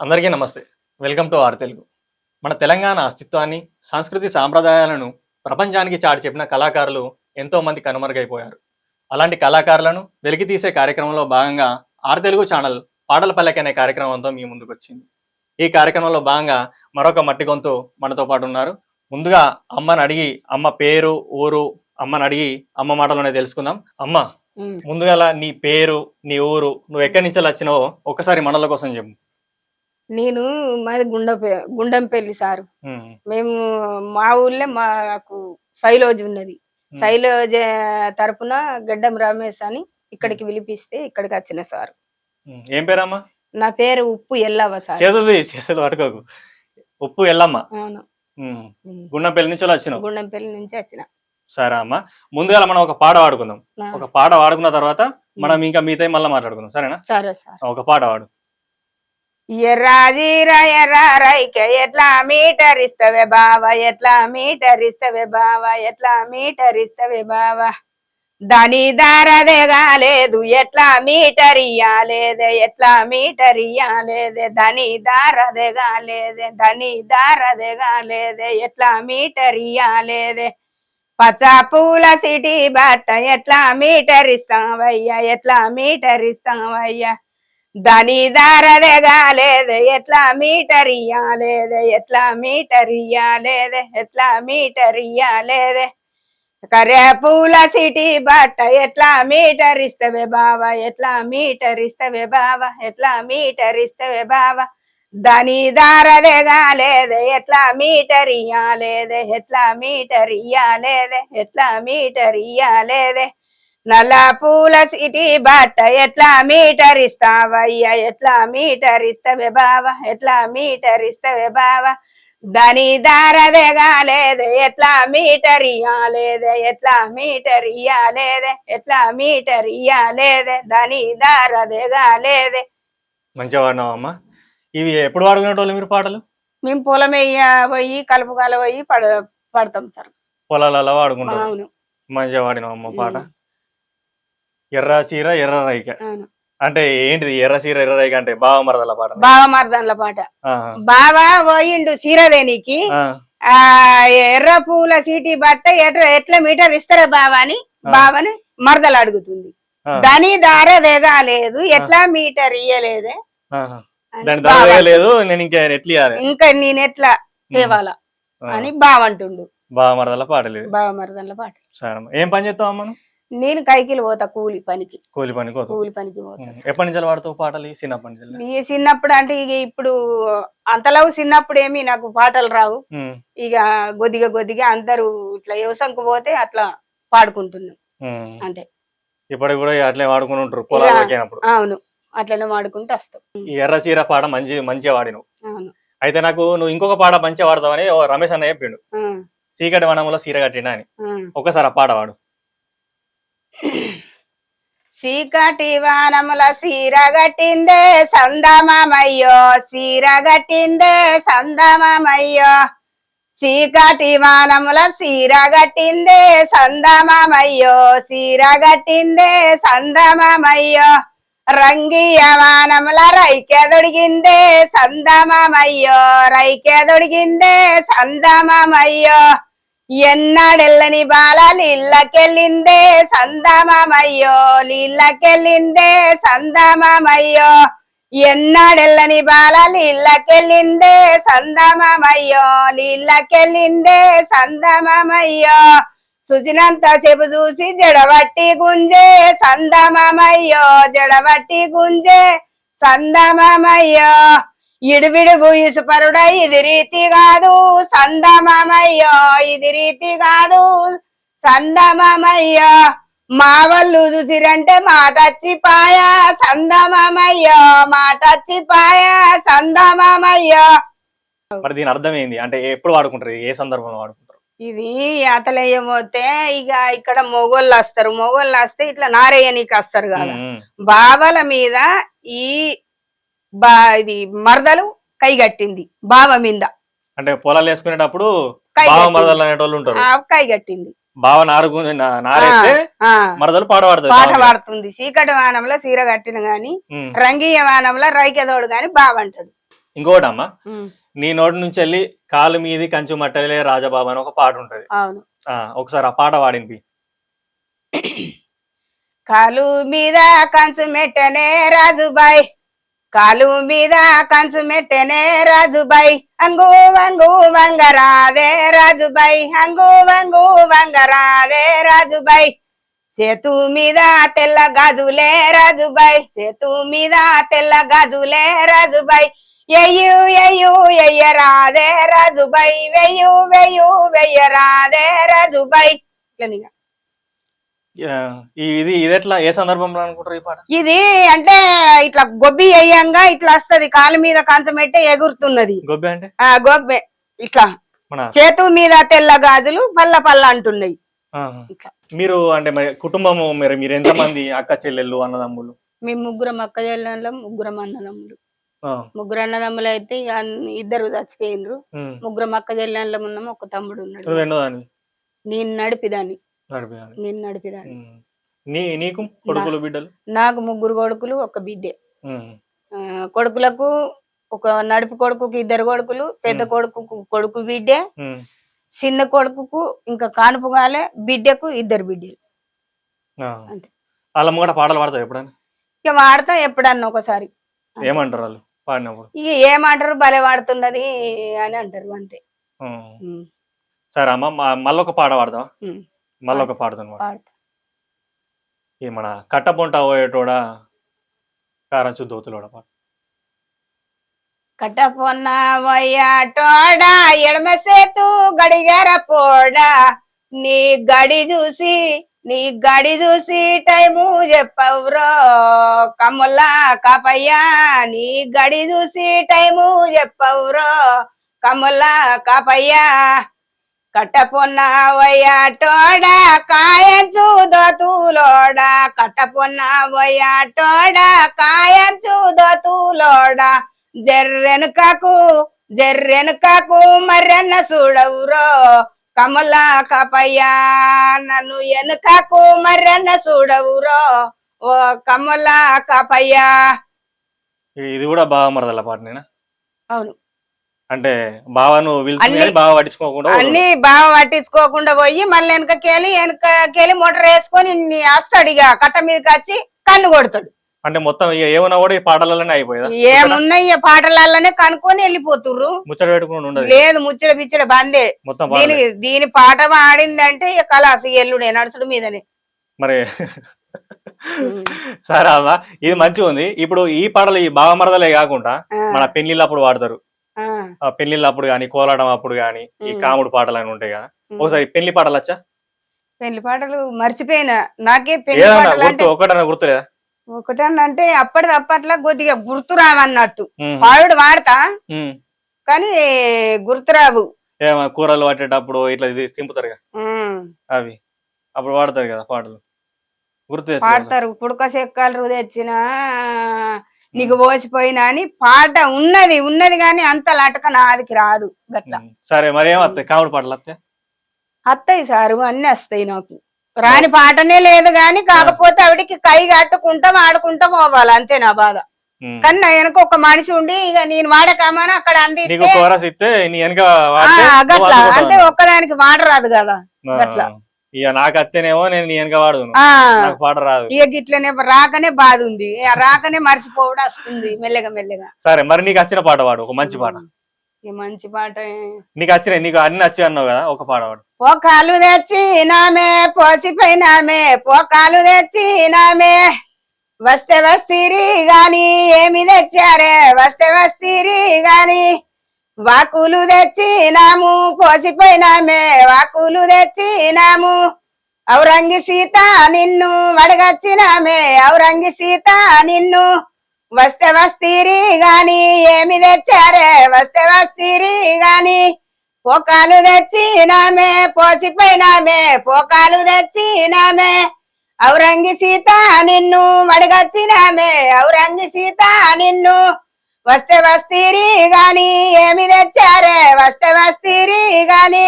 అందరికీ నమస్తే. Welcome to R Telugu. మన తెలంగాణ అస్తిత్వాన్ని, సంస్కృతి సాంప్రదాయాలను ప్రపంచానికి చాటి చెప్పిన కళాకారులు ఎంతోమంది కనుమరుగైపోయారు. అలాంటి కళాకారులను వెలికితీసే కార్యక్రమంలో భాగంగా ఆర్ తెలుగు ఛానల్ పాటల పల్లకి అనే కార్యక్రమంతో మీ ముందుకొచ్చింది. ఈ కార్యక్రమంలో భాగంగా మరొక మట్టి గొంతు మనతో పాటు ఉన్నారు. ముందుగా అమ్మని అడిగి అమ్మ పేరు, ఊరు, అమ్మని అడిగి అమ్మ మాటలోనే తెలుసుకుందాం. అమ్మ, ముందుగా నీ పేరు, నీ ఊరు, నువ్వు ఎక్కడి నుంచి వచ్చినావో ఒక్కసారి మనల కోసం చెప్పు. నేను మాది గుండంపల్లి సారు. మేము మా ఊళ్ళో మాకు శైలోజ్ ఉన్నది. శైలోజ్ తరపున గడ్డం రమేష్ అని ఇక్కడికి పిలిపిస్తే ఇక్కడికి వచ్చిన సారు. ఏం పేరమ్మా? నా పేరు ఉప్పు ఎల్లవ్వ సార్. చేతులు పట్టుకోకు. ఉప్పు ఎల్లమ్మ. అవును. గుండంపల్లి నుంచి వచ్చిన. గుండంపల్లి నుంచి వచ్చిన. సరే అమ్మ, ముందుగా మనం ఒక పాట పాడుకుందాం. ఒక పాట పాడుకున్న తర్వాత మనం ఇంకా మిగతా మళ్ళీ మాట్లాడుకుందాం, సరేనా? సరే సార్. ఒక పాట పాడు. ఎర్రాజీరా ఎర్రారైక ఎట్లా మీటర్ ఇస్తవే బావా, ఎట్లా మీటర్ ఇస్తవే బావా, ఎట్లా మీటర్ ఇస్తవే బావా, దాని దారదే కాలేదు ఎట్లా మీటర్ ఇయ్యాలేదే, ఎట్లా మీటర్ ఇయ్యాలేదే, దాని దారదే కాలేదే, దాని దారదే కాలేదే, ఎట్లా మీటర్ ఇయ్యాలేదే, పచ్చా పూల సిటీ బట్ట ఎట్లా మీటర్ ఇస్తావయ్యా, ఎట్లా మీటర్ ఇస్తావయ్యా, దాని దారదే కాలేదే, ఎట్లా మీటర్ ఇయ్యాలేదే, ఎట్లా మీటర్ ఇయ్యాలేదే, ఎట్లా మీటర్ ఇయ్యాలేదే, కర్రే పూల సిటీ బట్ట ఎట్లా మీటర్ ఇస్తవే బావా, ఎట్లా మీటర్ ఇస్తవే బావా, ఎట్లా మీటర్ ఇస్తవే బావా, దాని దారదే కాలేదే, ఎట్లా మీటర్ ఇయ్యాలేదే, ఎట్లా మీటర్ ఇయ్యాలేదే, ఎట్లా మీటర్ ఇయ్యాలేదే, నల్ల పూల సిటీ బట్ట ఎట్లా మీటర్ ఇస్తావయ్యా, ఎట్లా మీటర్ ఇస్తవే బావా, ఎట్లా మీటర్ ఇస్తవే బావా, దాని దారదే కాలేదే, ఎట్లా మీటర్ ఇయ్యాలేదే, ఎట్లా మీటర్ ఇయ్యాలేదే, ఎట్లా మీటర్ ఇయ్యాలేదే, దాని దారదే కాలేదే. మంచిగా వాడినావమ్మా. ఇవి ఎప్పుడు వాడుకునేటోళ్ళు మీరు పాటలు? మేము పొలం పోయి కలుపుకాల పోయి పడతాం సార్. పొలాలలో వాడుకుంటాం. అవును. మంచిగా వాడినావమ్మ పాట. ఎర్ర చీర ఎర్ర రైక అంటే ఏంటిది? ఎర్ర చీర ఎర్ర రైక అంటే బావ మరదల పాట. బావ మరదల పాట. బావా పోయిండు చీరదేనికి, ఆ ఎర్ర పూల సీటీ బట్ట ఎట్లా మీటర్ ఇస్తారా బావా అని బావని మరదలు అడుగుతుంది. దాని దారదే కాలేదు, ఎట్లా మీటర్ ఇయ్యలేదే, ఇంకా నేను ఎట్లా తేవాలా అని బావంటుండు. బావ మరదల పాటలు. బావ మరదల పాట. ఏం పని చేస్తావు అమ్మ? నేను కైకిలు పోతా కూలి పనికి. కూలి పనికి పోతా. ఎప్పటి నుంచి వాడుతావు పాటలు? చిన్నప్పటి నుంచి. చిన్నప్పుడు అంటే ఇక ఇప్పుడు అంతలో చిన్నప్పుడు ఏమి నాకు పాటలు రావు. ఇక కొద్దిగా అందరూ ఇట్లా వ్యవసాయంకు పోతే అట్లా పాడుకుంటున్నాం అంతే. ఇప్పటికి కూడా అట్లే వాడుకుని ఉంటారు పొలాలకి. అవును, అట్లనే వాడుకుంటూ వస్తాం. ఈ ఎర్ర చీర పాట మంచిగా వాడినావు. అవును. అయితే నాకు నువ్వు ఇంకొక పాట మంచిగా వాడతావని రమేష్ అన్న చెప్పిండు. చీకటి వనంలో సీర కట్టినా అని. ఒకసారి ఆ పాట వాడు. చీకటి వానముల సీర గట్టిందే సందమామయ్యో, సీర గట్టిందే సందమామయ్యో, చీకటి వానముల సీర గట్టిందే సందమామయ్యో, సీర గట్టిందే సందమామయ్యో, రంగియ వానముల రైకెదొడిగిందే సందమామయ్యో, రైకెదొడిగిందే సందమామయ్యో, ఎన్నాడెల్లని బాల నీళ్ళకెళ్ళిందే సందమామయ్యో, నీళ్ళకెళ్ళిందే సందమామయ్యో, ఎన్నాడెల్లని బాల నీళ్ళకెళ్ళిందే సందమామయ్యో, నీళ్ళకెళ్ళిందే సందమామయ్యో, చూసినంత సేపు చూసి జడబట్టి గుంజే సందమామయ్యో, జడబట్టి గుంజే సందమామయ్యో, ఇడువిడుగు ఇసుపరుడ ఇది రీతి కాదు సందమామయ్యో, ఇది రీతి కాదు సందమామయ్యో, మా వాళ్ళు చూసిరంటే మాటచ్చిపాయా సందమామయ్యో, మాటచ్చిపాయా సందమామయ్యో. మరి దీని అర్థం ఏంది అంటే ఎప్పుడు వాడుకుంటారు? ఏ సందర్భంలో వాడుకుంటారు? ఇది అతలేయమోతే ఇక ఇక్కడ మొగోళ్ళు వస్తారు. మొగోళ్ళు వస్తే ఇట్లా నారేయనికి వస్తారు కదా, బావల మీద ఈ ఇది మరదలు కైగట్టింది బావ మీద. అంటే పొలాలు వేసుకునేటప్పుడు మరదలు అనేటోళ్ళు ఉంటారు. కైగట్టింది బావ నారేస్తే మరదలు పాట పాడుతుంది. చీకటి వానంలో సీర కట్టిన గాని, రంగీయ వానంలో రైకెదోడు గాని బావంటాడు. ఇంకోటి అమ్మా, ఉమ్, నీ నోటి నుంచి వెళ్ళి కాలు మీది కంచు మట్టలే రాజబాబు అని ఒక పాట ఉంటది. అవును. ఒకసారి ఆ పాట వాడినిపి. కాలు మీద కంచు మెట్టనే రాజుబాయ్, కాలు మీద కంచు మెట్టనే రాజుబాయ్, అంగు వంగు వంగరాదే రాజుబాయ్, అంగు వంగు వంగరాదే రాజుబాయ్, చేతు మీద తెల్ల గాజులే రాజుబాయ్, చేతు మీద తెల్ల గాజులే రాజుబాయ్, ఎయ్యు ఎయ్యు ఎయ్యరాదే రాజుబాయ్, వెయ్యు వెయ్యు వెయ్యరాదే రాజుబాయ్. ఇట్లనిగా ఇది ఎట్లా ఏ సందర్భంలో అనుకుంటారు ఈ పాట? ఇది అంటే ఇట్లా గొబ్బి అయ్యంగా ఇట్లా వస్తది, కాలు మీద కంచమెట్టే ఎగురుతున్నది. గొబ్బె అంటే గొబ్బె ఇట్లా మన చేతు మీద తెల్ల గాజులు పల్ల పల్ల అంటున్నాయి. ఇట్లా మీరు అంటే మరి కుటుంబము మీరు ఎంతమంది అక్క చెల్లెళ్ళు అన్నదమ్ములు? మేము ముగ్గురం అక్క చెల్లెళ్ళం, ముగ్గురం అన్నదమ్ములు. ముగ్గురు అన్నదమ్ములు అయితే ఇక ఇద్దరు చచ్చిపోయినరు. ముగ్గురం అక్క చెల్లెళ్ళం ఉన్నాము, ఒక తమ్ముడు ఉన్నాడు. నేను నడిపిదాన్ని. నీకు కొడుకులు బిడ్డలు? నాకు ముగ్గురు కొడుకులు, ఒక బిడ్డే. కొడుకులకు ఒక నడుపు కొడుకుకి ఇద్దరు కొడుకులు, పెద్ద కొడుకు కొడుకు బిడ్డే, చిన్న కొడుకుకు ఇంకా కానుపుగాలే, బిడ్డకు ఇద్దరు బిడ్డలు. అంతే. వాళ్ళ ముంగట పాటలు పాడతావు ఎప్పుడైనా? ఇక వాడతా ఎప్పుడన్నా ఒకసారి. ఏమంటారు వాళ్ళు పాడినప్పుడు? ఇక ఏమంటారు, భలే వాడుతున్నది అని అంటారు అంతే. సరే అమ్మ, మళ్ళొక పాట పాడదాం. మళ్ళొక పాడుతాను. ఈ మన కట్టపొంట పోయేటోడా కారంచు దోతులోడ పాట. కట్టపొన్న పోయేటోడా ఎడమ సేతు గడిగర పోడా, నీ గడి చూసి టైము చెప్పవురో కమ్ముల్లా కాపయ్యా, నీ గడి చూసి టైము చెప్పవురో కమ్ముల్లా కాపయ్యా, కట్టపొన్న పోయేటోడా కాయంచు దోతులోడా, కట్టపొన్న పోయేటోడా కాయంచు దోతులోడా, జర్రెనుకాకు మర్రన్న చూడవురో కమలా కాపయ్యా, నన్ను ఎనుకాకు మర్రన్న చూడవురో ఓ కమలా కాపయ్యా. ఇది కూడా బాగా మరదల పాటనేనా? అవును. అంటే బావను బావ పట్టించుకోకుండా అన్ని బావ పట్టించుకోకుండా పోయి మళ్ళీ వెనకకెళ్ళి మోటార్ వేసుకొని వస్తాడు, ఇక కట్ట మీదకి వచ్చి కన్ను కొడతాడు. అంటే మొత్తం ఏమన్నా కూడా ఈ పాటలలోనే అయిపోయా? ఏమున్నాయి పాటలలోనే కనుక్కొని వెళ్ళిపోతుర్రు. ముచ్చట పెట్టుకుని ఉండదు? లేదు, ముచ్చట బిచ్చడ బందే. దీని పాట ఆడిందంటే ఇక కలాసి ఎల్లుడే నడుచుడు మీదనే. మరి సరే అమ్మా, ఇది మంచిగా ఉంది. ఇప్పుడు ఈ పాటలు ఈ బావ మరదలే కాకుండా మన పెళ్లిళ్ళు అప్పుడు వాడతారు. పెళ్లిళ్ళు అప్పుడు గాని, కోలాటం అప్పుడు గాని ఈ కాముడు పాటలు అని ఉంటాయి కదా. ఒకసారి పెళ్లి పాటలు వచ్చా? పెళ్లి పాటలు మర్చిపోయినా. నాకే పెళ్లి పాటలు అంటే ఒకటన్నా గుర్తులేదా? ఒకటన్నంటే అప్పట్లో కొద్దిగా గుర్తురావన్నట్టు. పాడుడు వాడతా కానీ గుర్తురావు. కూరలు పట్టేటప్పుడు ఇట్లా తింపుతారు కదా, అవి అప్పుడు వాడతారు కదా పాటలు, గుర్తు పాడతారు. పుడక చెక్కలు తెచ్చిన నీకు పోసిపోయినా అని పాట ఉన్నది కానీ అంత లటక నాదికి రాదు గట్లా. సరే, మరి ఏమత్తాయి కాముడు పాటలు? అత్తయి సారు, అన్ని వస్తాయి. నాకు రాని పాటనే లేదు గాని, కాకపోతే ఆవిడికి కై కట్టుకుంటా ఆడుకుంటా పోవాలి, అంతే నా బాధ. కానీ నా వెనక ఒక మనిషి ఉండి ఇక నేను వాడకమని అక్కడ అందిస్తే గట్లా అంటే ఒక్కదానికి వాడరాదు కదా గట్లా. ఇక నాకు అత్తేనేమో నేను నీ వెనక వాడు పాట రాదు. ఇక గిట్లనే రాకనే బాధ ఉంది, రాకనే మర్చిపోవడం వస్తుంది మెల్లగా. సరే, మరి నీకు వచ్చిన పాట వాడు, ఒక మంచి పాట. మంచి పాట నీకు అన్ని నచ్చి అన్నావు కదా, ఒక పాట వాడు. పోకాలు తెచ్చినామే పోసిపోయినామే, పోకాలు తెచ్చినామే వస్తే వస్తీరి గాని ఏమి తెచ్చారే, వస్తే వస్తీరి గాని వాకులు తెచ్చినాము పోసిపోయినామే, వాకులు తెచ్చినాము ఔరంగి సీత నిన్ను వడగచ్చినామే, ఔరంగి సీత నిన్ను వస్తే వస్తీరి గాని ఏమి తెచ్చారే, వస్తే వస్తీరి గాని పోకాలు తెచ్చినామే పోసిపోయినామే, పోకాలు తెచ్చినామే ఔరంగి సీత నిన్ను వడగచ్చినామే, ఔరంగి సీత నిన్ను వస్తే వస్తీరి గాని ఏమి తెచ్చారే, వస్తే వస్తీరి గాని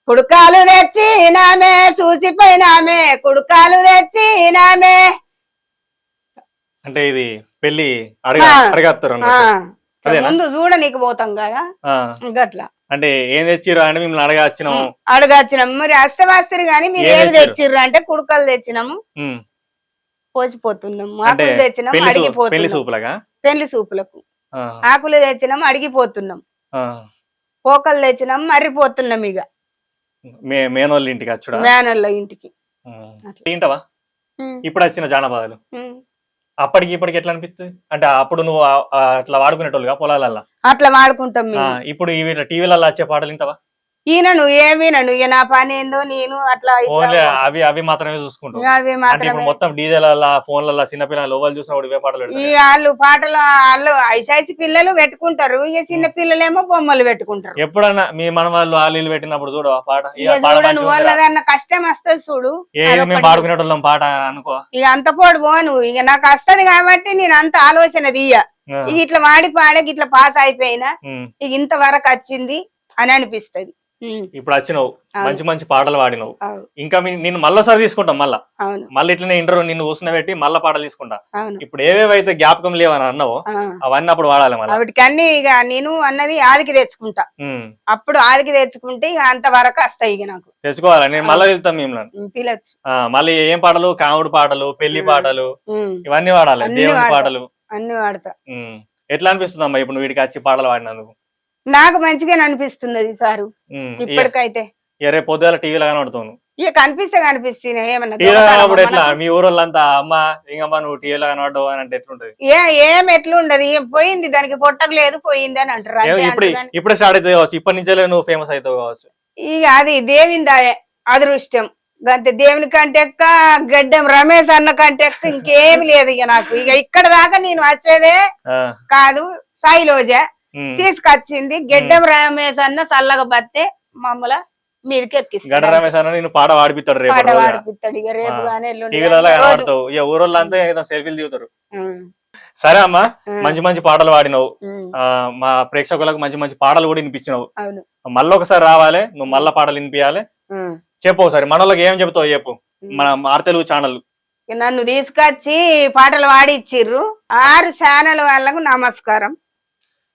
కుడుకాలు తెచ్చినామే చూసిపోయినామే, కుడుకాలు తెచ్చినామే. అంటే ఇది పెళ్లి అడగస్తారు అదేనా? ముందు చూడనీకి పోతాం కదా ఆ, గట్లా అంటే ఏం తెచ్చిర్రు అంటే మిమ్మల్ని అడగా వచ్చినాము. అడగచ్చినాం మరి అస్తవాస్తరు గాని మీరు ఏం ఏమి తెచ్చిర్రు? తెచ్చిర్రు అంటే కుడుకలు తెచ్చినాము ఉమ్, పోసిపోతున్నాం, అంటే ఆకులు తెచ్చినాం పెళ్లి పెళ్లి అడిగిపోతున్నాం, సూపులగా. పెళ్లి సూపులకు ఆ, ఆకులు తెచ్చినాం అడిగిపోతున్నాం, ఆ. పోకలు తెచ్చినాం మర్రిపోతున్నాం ఇక మేనోళ్ళ ఇంటికి వచ్చుడా. మేనల్ల ఇంటికి. అట్లా. తింటావా ఉమ్, ఇప్పుడు వచ్చిన జానపదాలు ఉమ్. అప్పటికి ఇప్పటికి ఎట్లా అనిపిస్తుంది అంటే అప్పుడు నువ్వు అట్లా వాడుకునేటోళ్ళుగా పొలాలల్లా. అట్లా వాడుకుంటాం మేము. ఇప్పుడు ఇవి టీవీలలో వచ్చే పాటలు వింటావా? ఈయనను ఏమీనను ఇక నా పని ఏందో నేను అట్లా ఇట్లా ఓన్లీ పోతా. అవి అవి మాత్రమే చూసుకుంటావు. అవి అంటే మాత్రమే. ఇప్పుడు మొత్తం డీజేలల్లా ఫోన్లల్లా చిన్నపిల్లలు ఓవలు చూసినా కూడా ఇవే పాటలు ఈ పెడతారు. వాళ్ళు పాటలు వాళ్ళు ఐసాసి పిల్లలు పెట్టుకుంటారు, ఇక చిన్న పిల్లలేమో బొమ్మలు పెట్టుకుంటారు. ఎప్పుడన్నా మీ మనవాళ్ళు వాళ్ళు పెట్టినప్పుడు చూడు ఆ పాట ఇక చూడను వాళ్ళదన్న కష్టం వస్తుంది చూడు. మేము అదొక్కటి పాడుకునేటోళ్ళం పాట అనుకో. ఇక అంత పోడు పోను, ఇక నాకు వస్తది కాబట్టి నేను అంత ఆలోచన తీయ. ఆ, ఇక ఇట్లా వాడి పాడకి ఇట్లా పాస్ అయిపోయినా ఉమ్. ఇక ఇంతవరకు వచ్చింది అని అనిపిస్తది. ఇప్పుడు వచ్చినావు అవును. మంచి మంచి పాటలు పాడినావు. అవును ఇంకా నిన్ను మళ్ళీసారి తీసుకుంటాం మళ్ళా అవును మళ్ళీ ఇట్లనే ఇంటర్వ్యూ నిన్ను కూర్చుని మళ్ళీ పాటలు తీసుకుంటా. అవును. ఇప్పుడు ఏవేవైతే జ్ఞాపకం లేవని అన్నావో ఆ. అవన్నీ అప్పుడు వాడాలి మళ్ళీ. వాటికన్నీ ఇక నేను అన్నది ఆదికి తెచ్చుకుంటా, అప్పుడు ఆదికి తెచ్చుకుంటే ఇక అంతవరకు వస్తాయి ఇక నాకు. తెచ్చుకోవాలి నేను మళ్ళీ వెళ్తాం మిమ్మల్ని. పిలచ్చు. మళ్ళీ ఏం పాటలు కాముడు పాటలు పెళ్లి పాటలు ఇవన్నీ వాడాలి, అన్ని దేవుని వాడతా. పాటలు. అన్ని వాడతా. ఎట్లా అనిపిస్తుంది అమ్మా ఇప్పుడు వీడికి వచ్చి పాటలు పాడినందుకు? నాకు మంచిగానే అనిపిస్తున్నది సారు ఇప్పటికైతే. రేపు పొద్దుగాల టీవీలో కనబడుతాను. ఇక కనిపిస్తే ఏమన్నా టీవీలో కనబడి ఎట్లా దొంగతనమా మీ ఊరోళ్ళంతా అమ్మ ఇంకమ్మా నువ్వు టీవీలో కనబడ్డావు అని అంటే ఎట్లుంటది? ఏం ఎట్లుండదు, ఏం పోయింది దానికి పొట్టకు లేదు పోయింది అని అంటారు అంతే ఇప్పుడు అంటారు కానీ ఇప్పుడే స్టార్ట్ అవుతుంది కావచ్చు, ఇప్పటి నుంచే నువ్వు ఫేమస్ అవుతావు కావచ్చు. ఇక అది దేవిందాయే అదృష్టం. అంతే దేవుని కంటే ఎక్క గడ్డం రమేష్ అన్న కంటే ఎక్క ఇంకేమి లేదు ఇక నాకు. ఇక ఇక్కడ దాకా నేను వచ్చేదే ఆ, కాదు, సాయిలోజ తీసుకొచ్చింది. ఉమ్. గడ్డం రమేష్ అన్న చల్లగా బత్తే మమ్మల మీదకి గడ్డ ఎక్కిస్తాడు, రమేష్ అన్న నేను పాట పాడిపిస్తాడు రేపు పాట రోజున. పాడిపిస్తాడు. ఇక రేపు కానీ ఎల్లుండి టీవీలలో గానీ రోజు. కనబడతావు, ఇక ఊరోళ్ళంతా ఏదో సెల్ఫీలు దిగుతారు. ఉమ్, సరే అమ్మా, ఉమ్, మంచి మంచి పాటలు పాడినావు. ఉమ్, మా ప్రేక్షకులకు మంచి మంచి పాటలు కూడా వినిపించినావు. అవును. మళ్ళీ ఒకసారి రావాలి, నువ్వు మళ్ళా పాటలు వినిపించాలి. ఉమ్, చెప్పు ఒకసారి మనోళ్ళకి ఏం చెప్తావు చెప్పు. మన ఆర్తెలుగు ఛానల్ ఇక నన్ను తీసుకొచ్చి పాటలు పాడిచ్చిర్రు 6 ఛానల్ వాళ్ళకు నమస్కారం.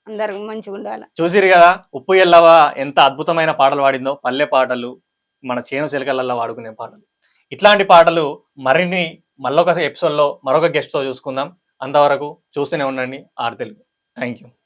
అందరు మంచిగా ఉండాలి. చూసిరు కదా ఉప్పు ఎల్లవ ఎంత అద్భుతమైన పాటలు పాడిందో. పల్లె పాటలు, మన చేను చిలకలల్లో వాడుకునే పాటలు. ఇట్లాంటి పాటలు మరిన్ని మళ్ళొక ఎపిసోడ్లో మరొక గెస్ట్తో చూసుకుందాం. అంతవరకు చూస్తూనే ఉండండి ఆర్తెలుగు. Thank you.